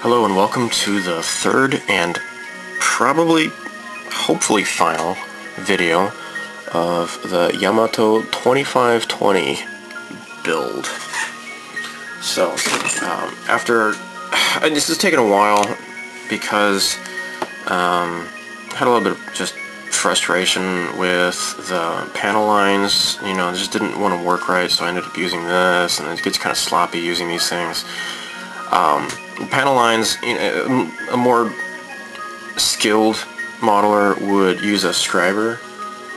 Hello and welcome to the third and hopefully final video of the Yamato 2520 build. So, this has taken a while because I had a little bit of just frustration with the panel lines. You know, it just didn't want to work right, so I ended up using this, and it gets kind of sloppy using these things. Panel lines, you know, a more skilled modeler would use a striver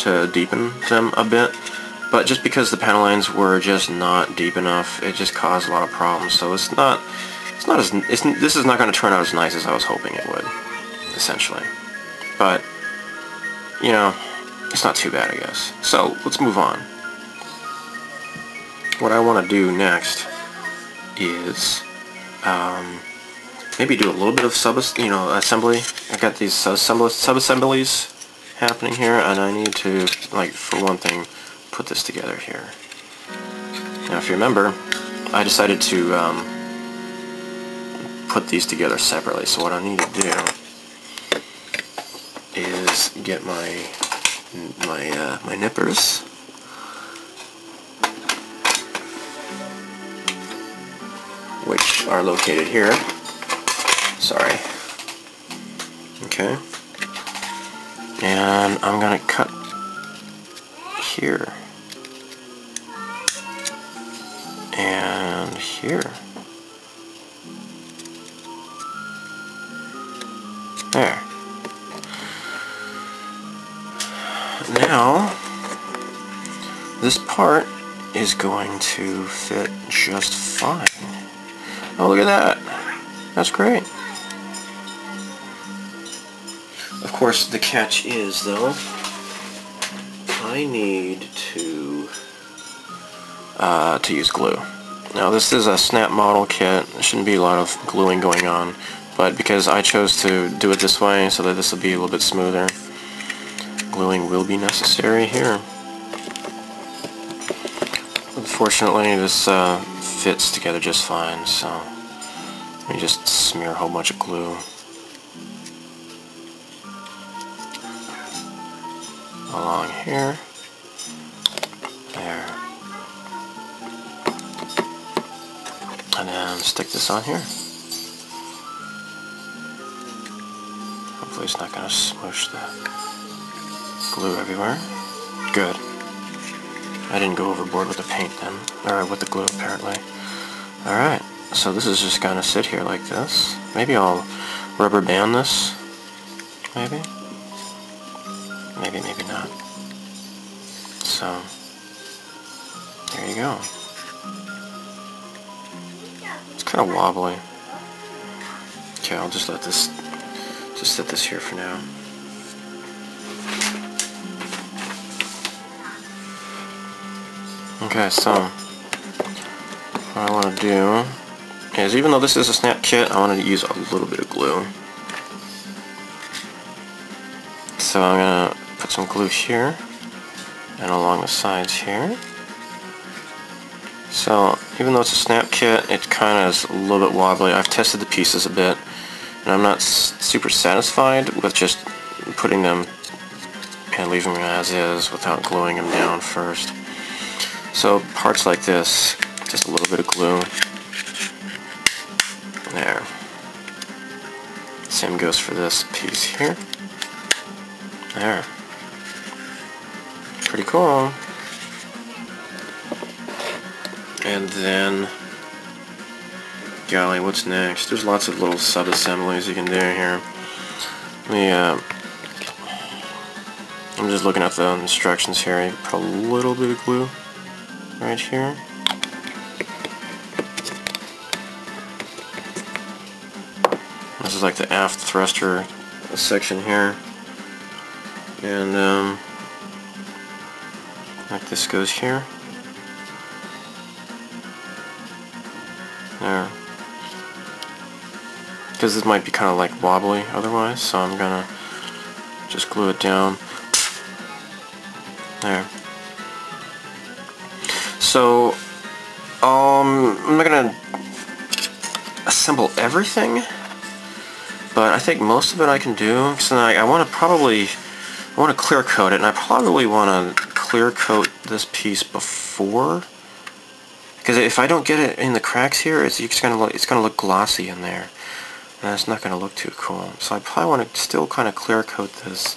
to deepen them a bit, but just because the panel lines were just not deep enough, it just caused a lot of problems. So this is not going to turn out as nice as I was hoping it would, essentially. But you know, it's not too bad, I guess. So let's move on. What I want to do next is maybe do a little bit of assembly. I got these sub-assemblies happening here, and I need to, like, for one thing, put this together here. Now, if you remember, I decided to put these together separately. So what I need to do is get my nippers. Which are located here. Sorry. Okay. And I'm gonna cut here. And here. There. Now, this part is going to fit just fine. Oh, look at that. That's great. Of course, the catch is, though, I need to use glue. Now, this is a snap model kit. There shouldn't be a lot of gluing going on, but because I chose to do it this way so that this will be a little bit smoother, gluing will be necessary here. Unfortunately, this fits together just fine, so let me just smear a whole bunch of glue along here. There. And then stick this on here. Hopefully it's not going to smoosh the glue everywhere. Good. I didn't go overboard with the paint then, or with the glue apparently. Alright, so this is just gonna sit here like this. Maybe I'll rubber band this. Maybe? Maybe not. So, there you go. It's kind of wobbly. Okay, I'll just set this here for now. Okay, so what I want to do is, even though this is a snap kit, I wanted to use a little bit of glue. So I'm going to put some glue here and along the sides here. So even though it's a snap kit, it kind of is a little bit wobbly. I've tested the pieces a bit, and I'm not super satisfied with just putting them and leaving them as is without gluing them down first. So parts like this, just a little bit of glue. There. Same goes for this piece here. There. Pretty cool. And then, golly, what's next? There's lots of little sub-assemblies you can do here. I'm just looking at the instructions here. You put a little bit of glue right here. This is like the aft thruster section here, and like this goes here. There. Because this might be kind of like wobbly otherwise, so I'm gonna just glue it down. There. So, I'm not gonna assemble everything but I think most of it I can do. So I want to clear coat it, and I probably want to clear coat this piece before, because if I don't get it in the cracks here, it's gonna look glossy in there, and it's not gonna look too cool. So I probably want to still kind of clear coat this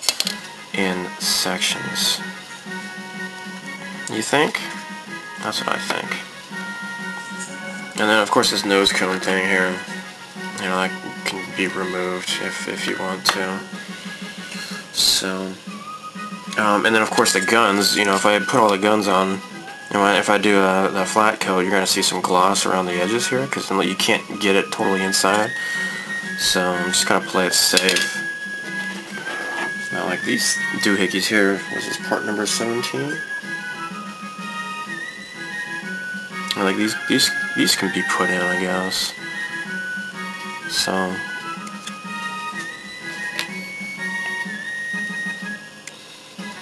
in sections. You think? That's what I think. And then of course this nose cone thing here, you know, that can be removed if you want to. So, and then of course the guns, you know, if I put all the guns on, you know, if I do the flat coat, you're going to see some gloss around the edges here, because you can't get it totally inside. So I'm just going to play it safe. Now like these doohickeys here, this is part number 17. Like these can be put in, I guess. So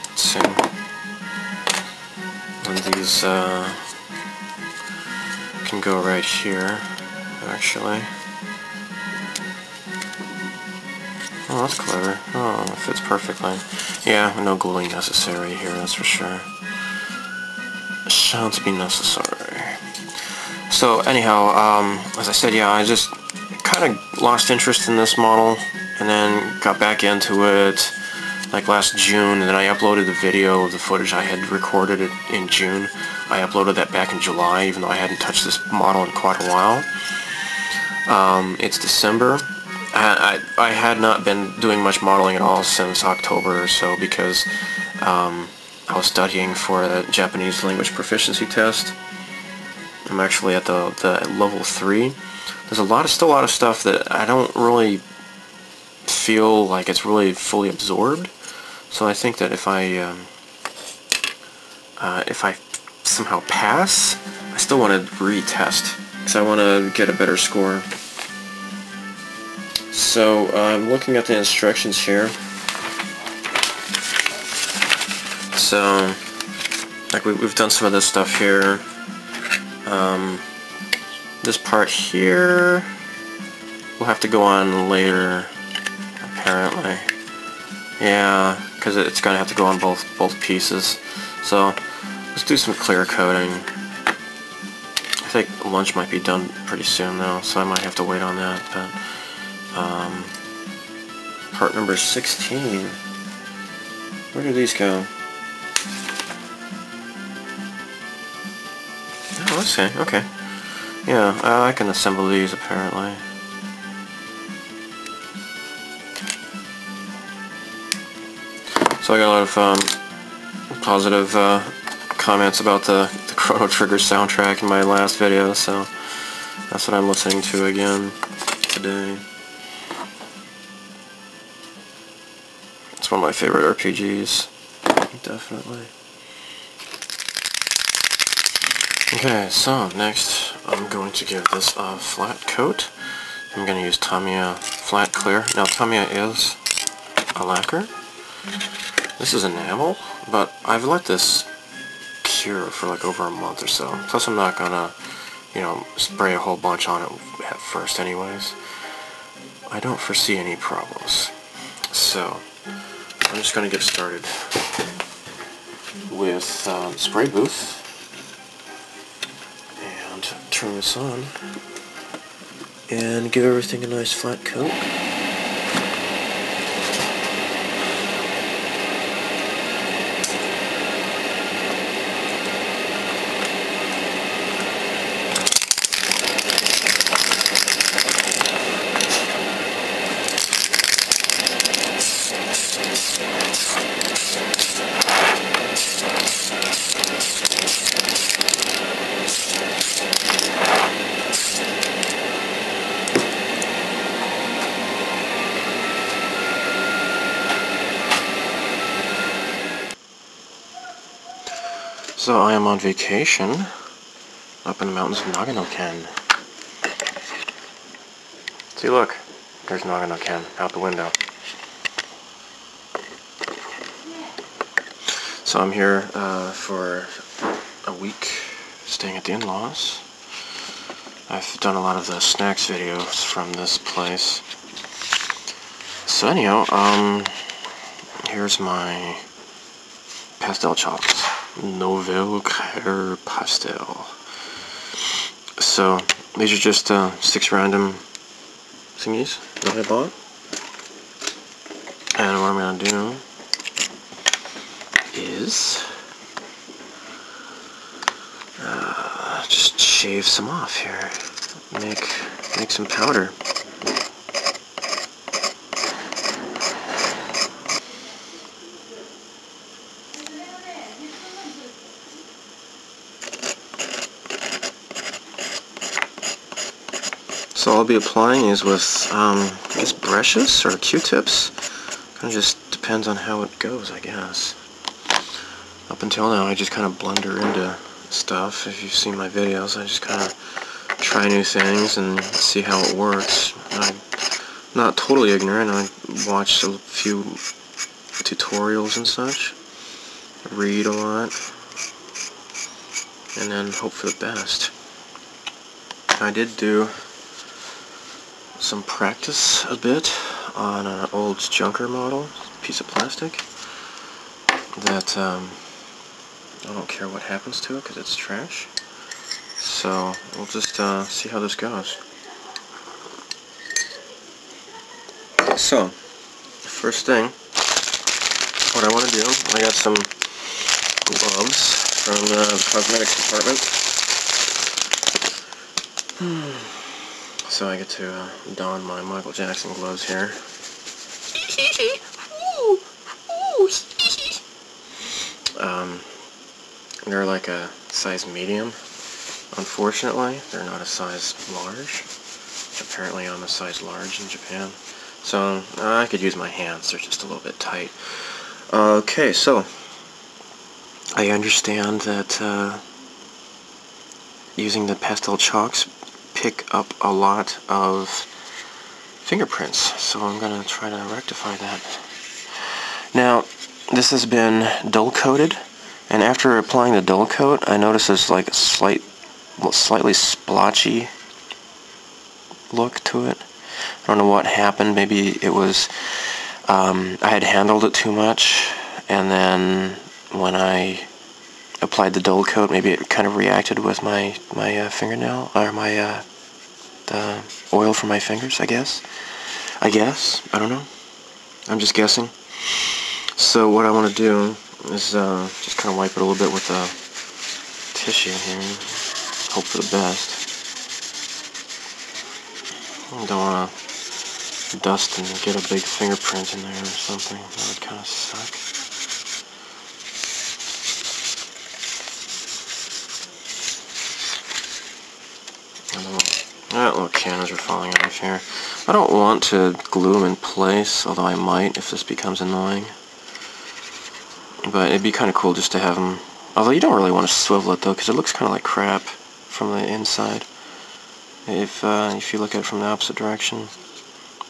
let's see. And these can go right here, actually. Oh, that's clever. Oh, it fits perfectly. Yeah, no gluing necessary here, that's for sure. Shan't be necessary. So anyhow, as I said, yeah, I just kind of lost interest in this model, and then got back into it like last June, and then I uploaded the video of the footage I had recorded it in June. I uploaded that back in July, even though I hadn't touched this model in quite a while. It's December. I had not been doing much modeling at all since October or so, because I was studying for the Japanese language proficiency test. I'm actually at the level 3. There's still a lot of stuff that I don't really feel like it's really fully absorbed. So I think that if I somehow pass, I still want to retest, because I want to get a better score. So I'm looking at the instructions here. So like we've done some of this stuff here. This part here will have to go on later, apparently. Yeah, because it's going to have to go on both pieces. So let's do some clear coating. I think lunch might be done pretty soon though, so I might have to wait on that. But part number 16. Where do these go? Oh, let's see. Okay. Yeah, I can assemble these apparently. So I got a lot of positive comments about the Chrono Trigger soundtrack in my last video, so that's what I'm listening to again today. It's one of my favorite RPGs, definitely. Okay, so next I'm going to give this a flat coat. I'm going to use Tamiya Flat Clear. Now Tamiya is a lacquer. This is enamel, but I've let this cure for like over a month or so. Plus I'm not gonna, you know, spray a whole bunch on it at first anyways. I don't foresee any problems. So I'm just gonna get started with spray booth and turn this on and give everything a nice flat coat. So I am on vacation up in the mountains of Nagano-ken. See, look, there's Nagano-ken out the window. So I'm here for a week, staying at the in-laws. I've done a lot of the snacks videos from this place. So anyhow, here's my pastel chalks. Nouvelle Couleur Pastel. So, these are just 6 random thingies that I bought. And what I'm going to do is just shave some off here. Make some powder. So I'll be applying these with, I guess, brushes or Q-tips. Kind of just depends on how it goes, I guess. Up until now, I just kind of blunder into stuff. If you've seen my videos, I just kind of try new things and see how it works. I'm not totally ignorant. I watched a few tutorials and such, read a lot, and then hope for the best. I did do some practice a bit on an old junker model, piece of plastic, that I don't care what happens to it because it's trash. So we'll just see how this goes. So, first thing, what I want to do, I got some gloves from the cosmetics department. So I get to don my Michael Jackson gloves here. They're like a size medium. Unfortunately, they're not a size large. Apparently I'm a size large in Japan. So I could use my hands, they're just a little bit tight. Okay, so I understand that using the pastel chalks pick up a lot of fingerprints, so I'm going to try to rectify that. Now, this has been dull coated, and after applying the dull coat, I noticed there's like a slightly splotchy look to it. I don't know what happened. Maybe it was I had handled it too much, and then when I applied the dull coat, maybe it kind of reacted with my fingernail, or the oil from my fingers, I guess. I don't know. I'm just guessing. So what I want to do is just kind of wipe it a little bit with a tissue here. Hope for the best. I don't want to dust and get a big fingerprint in there or something. That would kind of suck. Little cannons are falling off here. I don't want to glue them in place, although I might if this becomes annoying. But it'd be kind of cool just to have them. Although you don't really want to swivel it though, because it looks kind of like crap from the inside. If you look at it from the opposite direction,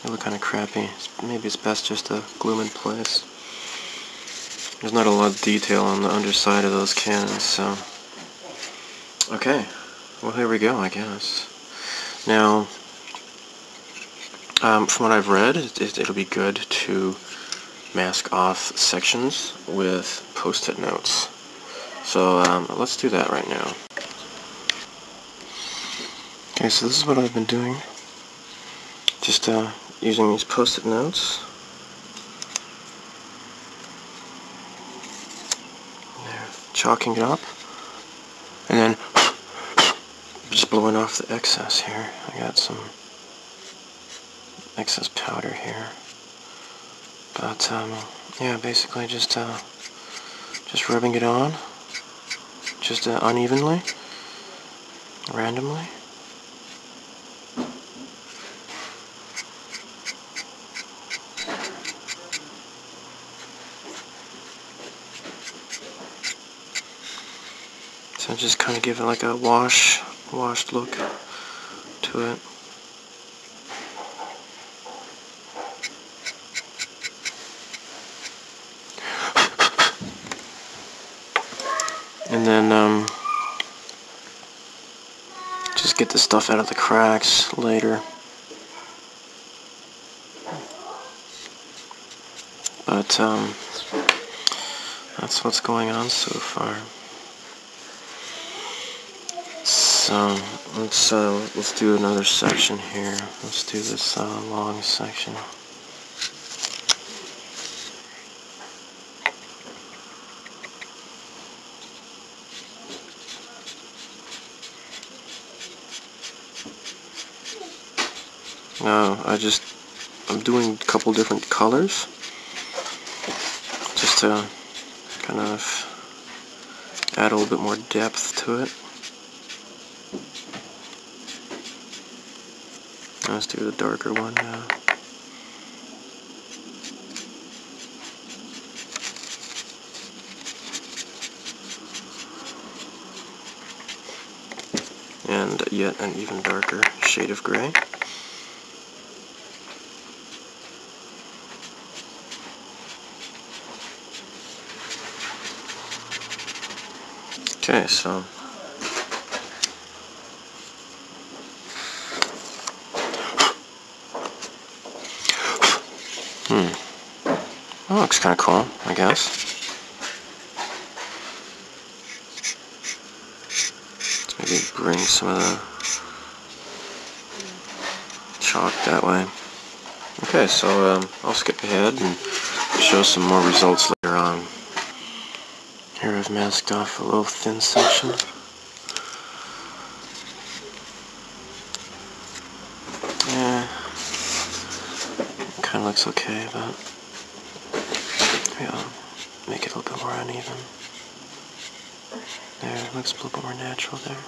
they look kind of crappy. Maybe it's best just to glue them in place. There's not a lot of detail on the underside of those cannons, so... Okay, well here we go, I guess. Now, from what I've read, it'll be good to mask off sections with post-it notes. So let's do that right now. Okay, so this is what I've been doing. Just using these post-it notes. There, chalking it up. And then just blowing off the excess here. I got some excess powder here. But yeah, basically just rubbing it on, just unevenly, randomly. So just kind of give it like a washed look to it. And then just get the stuff out of the cracks later. But that's what's going on so far. So let's do another section here. Let's do this long section. Now I'm doing a couple different colors just to kind of add a little bit more depth to it. Let's do the darker one now. And yet an even darker shade of gray. Okay, so that looks kind of cool, I guess. Let's maybe bring some of the chalk that way. Okay, so I'll skip ahead and show some more results later on. Here I've masked off a little thin section. Yeah, kind of looks okay, but maybe I'll make it a little bit more uneven. There, it looks a little bit more natural there.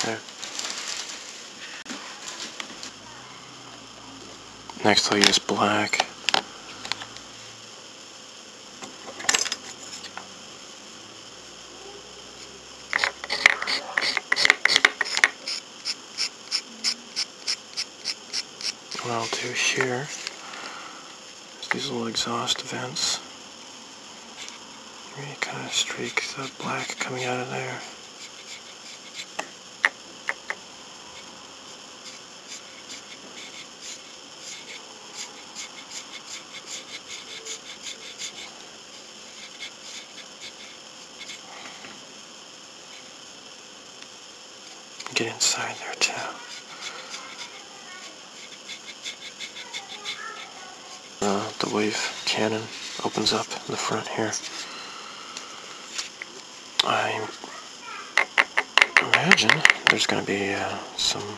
There. Next I'll use black. What I'll do here is these little exhaust vents. Really kind of streak the black coming out of there. Get inside there too. The wave cannon opens up in the front here. I imagine there's going to be some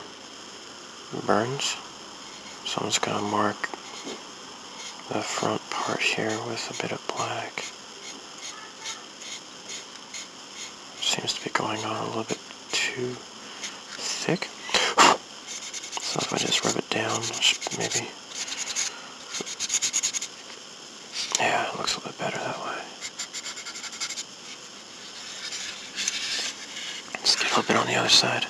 burns, so I'm just going to mark the front part here with a bit of black. Seems to be going on a little bit too thick. So if I just rub it down, maybe. Yeah, it looks a little bit better that way. Let's get a little bit on the other side.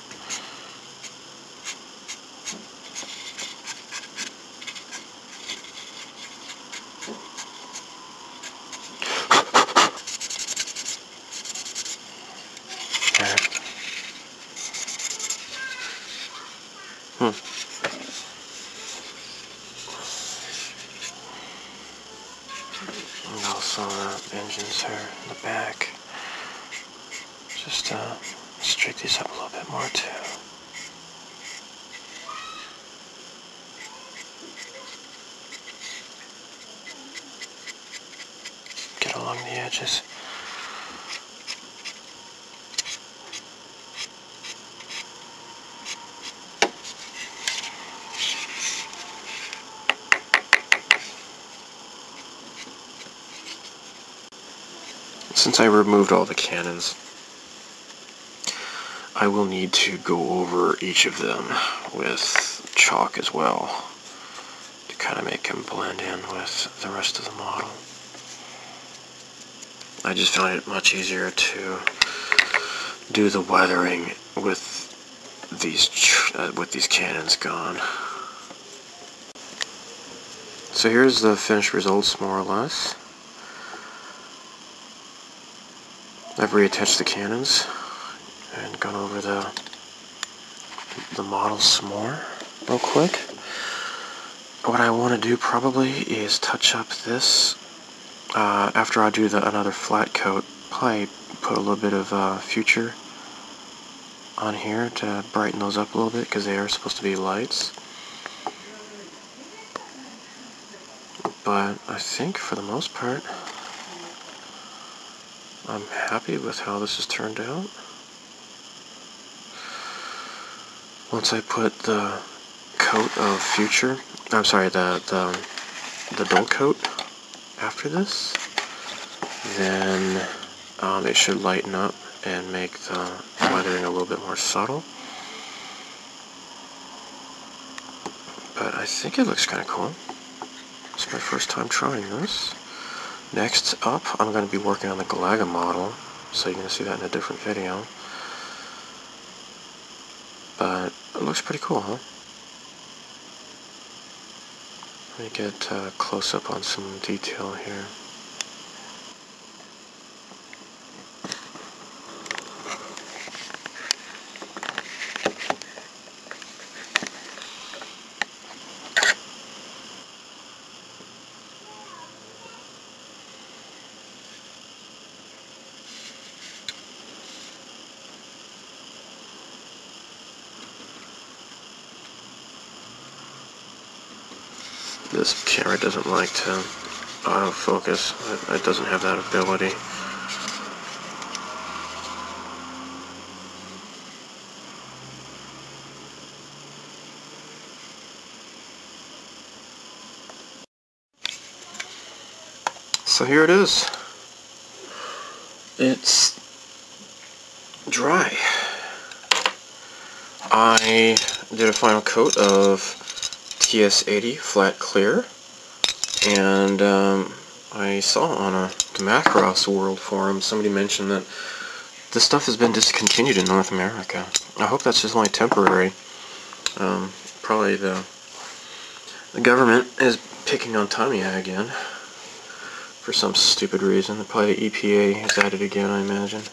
And also the engines are in the back. Just streak these up a little bit more too. Get along the edges. Since I removed all the cannons, I will need to go over each of them with chalk as well to kind of make them blend in with the rest of the model. I just found it much easier to do the weathering with these cannons gone. So here's the finished results, more or less. I've reattached the cannons, and gone over the model some more real quick. What I want to do probably is touch up this after I do another flat coat. Probably put a little bit of future on here to brighten those up a little bit, because they are supposed to be lights. But I think for the most part I'm happy with how this has turned out. Once I put the coat of future, I'm sorry, the dull coat after this, then it should lighten up and make the weathering a little bit more subtle. But I think it looks kind of cool. It's my first time trying this. Next up, I'm going to be working on the Galaga model, so you're going to see that in a different video. But it looks pretty cool, huh? Let me get close up on some detail here. This camera doesn't like to autofocus. It doesn't have that ability. So here it is. It's dry. I did a final coat of TS80 flat clear, and I saw on a Macross World forum somebody mentioned that this stuff has been discontinued in North America. I hope that's just only temporary. Probably the government is picking on Tamiya again for some stupid reason. Probably the EPA has added again, I imagine.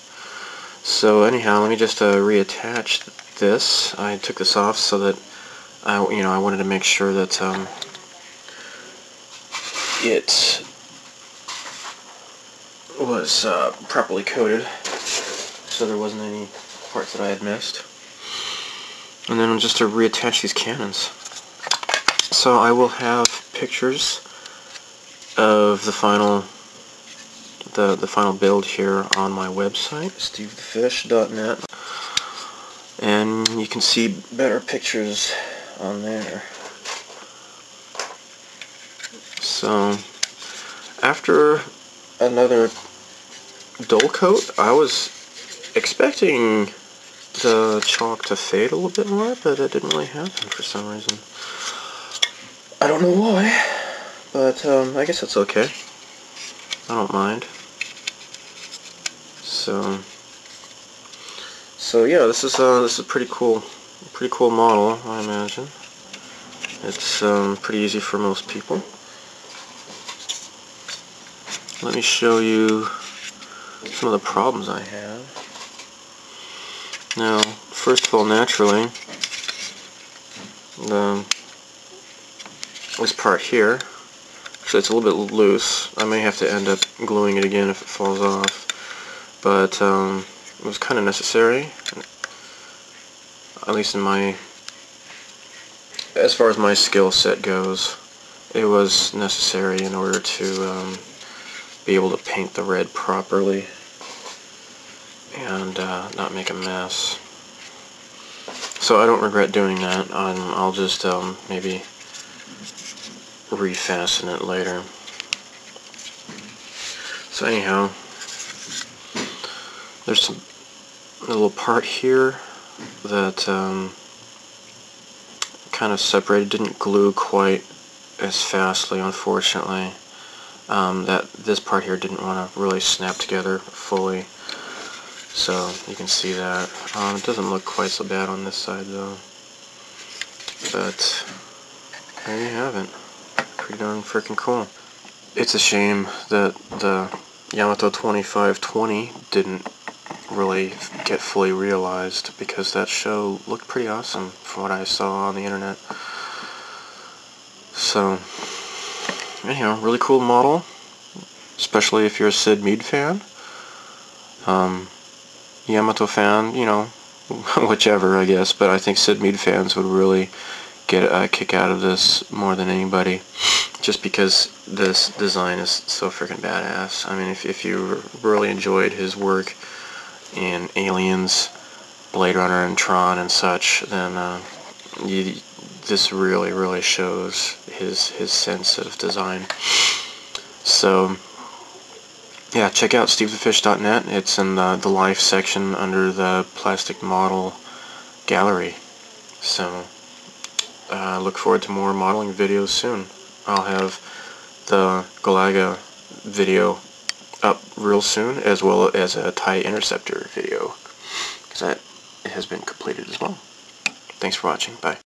So anyhow, let me just reattach this. I took this off so that I wanted to make sure that it was properly coated, so there wasn't any parts that I had missed. And then just to reattach these cannons. So I will have pictures of the final build here on my website, stevethefish.net, and you can see better pictures on there. So after another dull coat, I was expecting the chalk to fade a little bit more, but it didn't really happen for some reason. I don't know why, but I guess that's okay. I don't mind. So yeah, this is a pretty cool model, I imagine. It's pretty easy for most people. Let me show you some of the problems I have. Now, first of all, naturally, this part here, actually it's a little bit loose. I may have to end up gluing it again if it falls off. But it was kind of necessary, at least as far as my skill set goes. It was necessary in order to be able to paint the red properly and not make a mess. So I don't regret doing that. I'll just maybe refasten it later. So anyhow, there's a little part here that kind of separated, didn't glue quite as fastly, unfortunately. This part here didn't want to really snap together fully, so you can see that. It doesn't look quite so bad on this side though, but there you have it. Pretty darn freaking cool. It's a shame that the Yamato 2520 didn't really get fully realized, because that show looked pretty awesome from what I saw on the internet. So, anyhow, really cool model, especially if you're a Sid Mead fan. Yamato fan, you know, whichever, I guess, but I think Sid Mead fans would really get a kick out of this more than anybody, just because this design is so freaking badass. I mean, if you really enjoyed his work in Aliens, Blade Runner, and Tron and such, then this really shows his sense of design. So yeah, check out stevethefish.net. It's in the Life section under the Plastic Model Gallery. So look forward to more modeling videos soon. I'll have the Galaga video up real soon, as well as a TIE Interceptor video, because that has been completed as well. Thanks for watching. Bye.